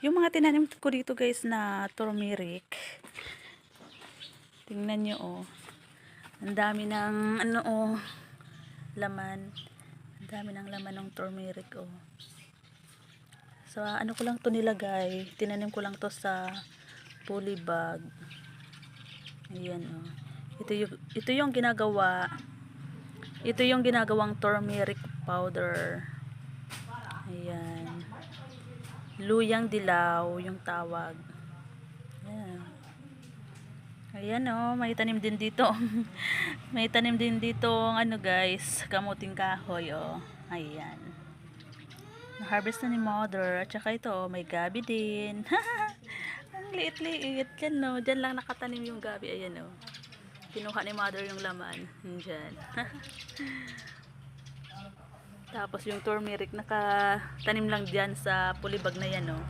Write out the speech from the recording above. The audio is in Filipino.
Yung mga tinanim ko dito guys na turmeric. Tingnan nyo oh. Ang dami ng ano oh, laman. Ang dami ng laman ng turmeric oh. So ano ko lang to nilagay. Tinanim ko lang to sa polybag. Ayan oh. Ito yung ginagawa. Ito yung ginagawang turmeric powder. Ayan. Luyang dilaw yung tawag. Ayan. Ayan oh, may tanim din dito. May tanim din dito ano guys, kamuting kahoy oh. Ayan. Na-harvest na ni mother. At saka ito oh, may gabi din. Ang liit-liit. Yan no, dyan lang nakatanim yung gabi. Ayan oh. Kinuha ni mother yung laman. Dyan. Tapos yung turmeric nakatanim lang dyan sa polybag na yan oh.